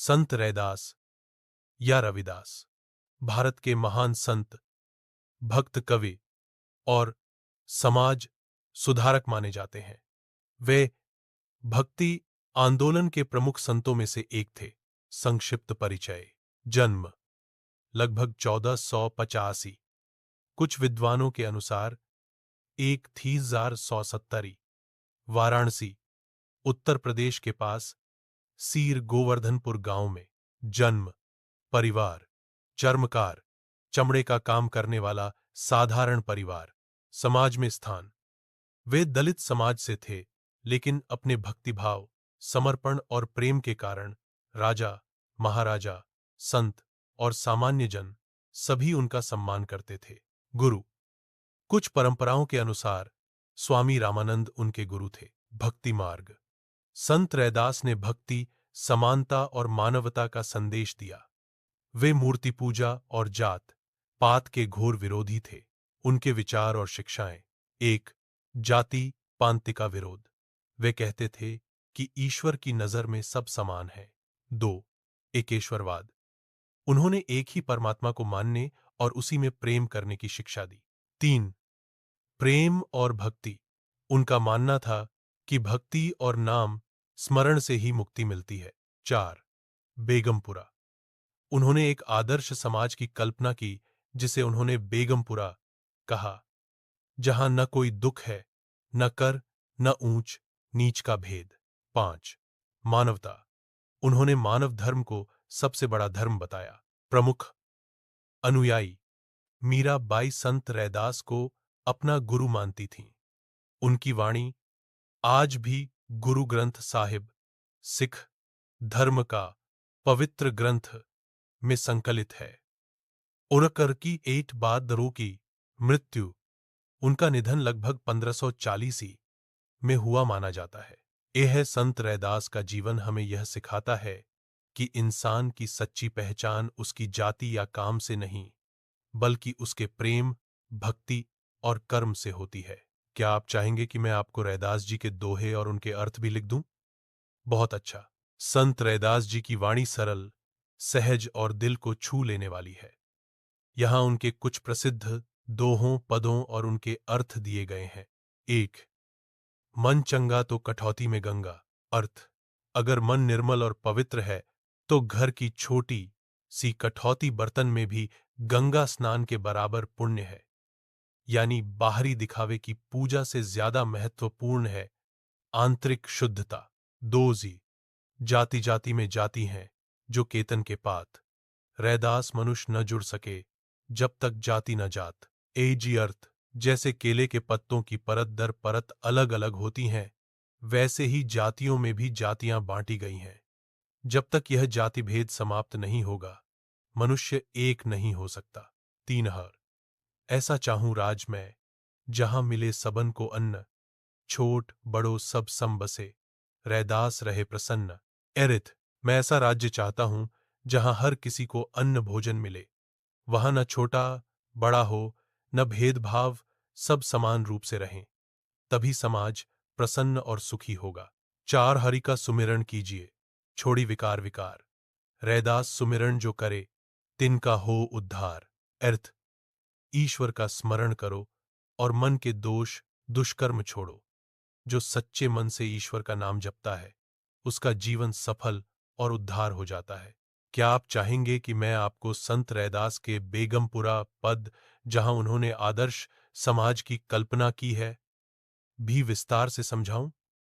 संत रैदास या रविदास भारत के महान संत, भक्त, कवि और समाज सुधारक माने जाते हैं। वे भक्ति आंदोलन के प्रमुख संतों में से एक थे। संक्षिप्त परिचय। जन्म लगभग 1485। कुछ विद्वानों के अनुसार 1370 वाराणसी, उत्तर प्रदेश के पास सीर गोवर्धनपुर गांव में। जन्म परिवार चर्मकार, चमड़े का काम करने वाला साधारण परिवार। समाज में स्थान, वे दलित समाज से थे, लेकिन अपने भक्तिभाव, समर्पण और प्रेम के कारण राजा, महाराजा, संत और सामान्य जन सभी उनका सम्मान करते थे। गुरु, कुछ परंपराओं के अनुसार स्वामी रामानंद उनके गुरु थे। भक्ति मार्ग, संत रैदास ने भक्ति, समानता और मानवता का संदेश दिया। वे मूर्ति पूजा और जात पात के घोर विरोधी थे। उनके विचार और शिक्षाएं। 1. जाति पांति का विरोध, वे कहते थे कि ईश्वर की नजर में सब समान है। 2. एकेश्वरवाद, उन्होंने एक ही परमात्मा को मानने और उसी में प्रेम करने की शिक्षा दी। 3. प्रेम और भक्ति, उनका मानना था कि भक्ति और नाम स्मरण से ही मुक्ति मिलती है। 4. बेगमपुरा, उन्होंने एक आदर्श समाज की कल्पना की जिसे उन्होंने बेगमपुरा कहा, जहां न कोई दुख है, न कर, न ऊंच नीच का भेद। 5. मानवता, उन्होंने मानव धर्म को सबसे बड़ा धर्म बताया। प्रमुख अनुयायी, मीरा बाई संत रैदास को अपना गुरु मानती थीं। उनकी वाणी आज भी गुरु ग्रंथ साहिब, सिख धर्म का पवित्र ग्रंथ, में संकलित है। उनकर की 8 बहादुरों की मृत्यु, उनका निधन लगभग 1540 में हुआ माना जाता है। यह संत रैदास का जीवन हमें यह सिखाता है कि इंसान की सच्ची पहचान उसकी जाति या काम से नहीं, बल्कि उसके प्रेम, भक्ति और कर्म से होती है। क्या आप चाहेंगे कि मैं आपको रैदास जी के दोहे और उनके अर्थ भी लिख दूं? बहुत अच्छा। संत रैदास जी की वाणी सरल, सहज और दिल को छू लेने वाली है। यहां उनके कुछ प्रसिद्ध दोहों, पदों और उनके अर्थ दिए गए हैं। 1. मन चंगा तो कठौती में गंगा। अर्थ, अगर मन निर्मल और पवित्र है तो घर की छोटी सी कठौती बर्तन में भी गंगा स्नान के बराबर पुण्य है। यानी बाहरी दिखावे की पूजा से ज्यादा महत्वपूर्ण है आंतरिक शुद्धता। 2. जाति जाति में जाति हैं जो केतन के पात। रैदास मनुष्य न जुड़ सके जब तक जाति न जात। एजी अर्थ, जैसे केले के पत्तों की परत दर परत अलग अलग होती हैं, वैसे ही जातियों में भी जातियां बांटी गई हैं। जब तक यह जाति भेद समाप्त नहीं होगा, मनुष्य एक नहीं हो सकता। 3. हर, ऐसा चाहूं राज मैं, जहां मिले सबन को अन्न, छोट बड़ो सब सम बसे, रैदास रहे प्रसन्न। एरिथ, मैं ऐसा राज्य चाहता हूं जहां हर किसी को अन्न भोजन मिले, वहां न छोटा बड़ा हो, न भेदभाव, सब समान रूप से रहें, तभी समाज प्रसन्न और सुखी होगा। 4. हरि का सुमिरन कीजिए, छोड़ी विकार विकार, रैदास सुमिरन जो करे, तिनका हो उद्धार। अर्थ, ईश्वर का स्मरण करो और मन के दोष दुष्कर्म छोड़ो। जो सच्चे मन से ईश्वर का नाम जपता है, उसका जीवन सफल और उद्धार हो जाता है। क्या आप चाहेंगे कि मैं आपको संत रैदास के बेगमपुरा पद, जहां उन्होंने आदर्श समाज की कल्पना की है, भी विस्तार से समझाऊं?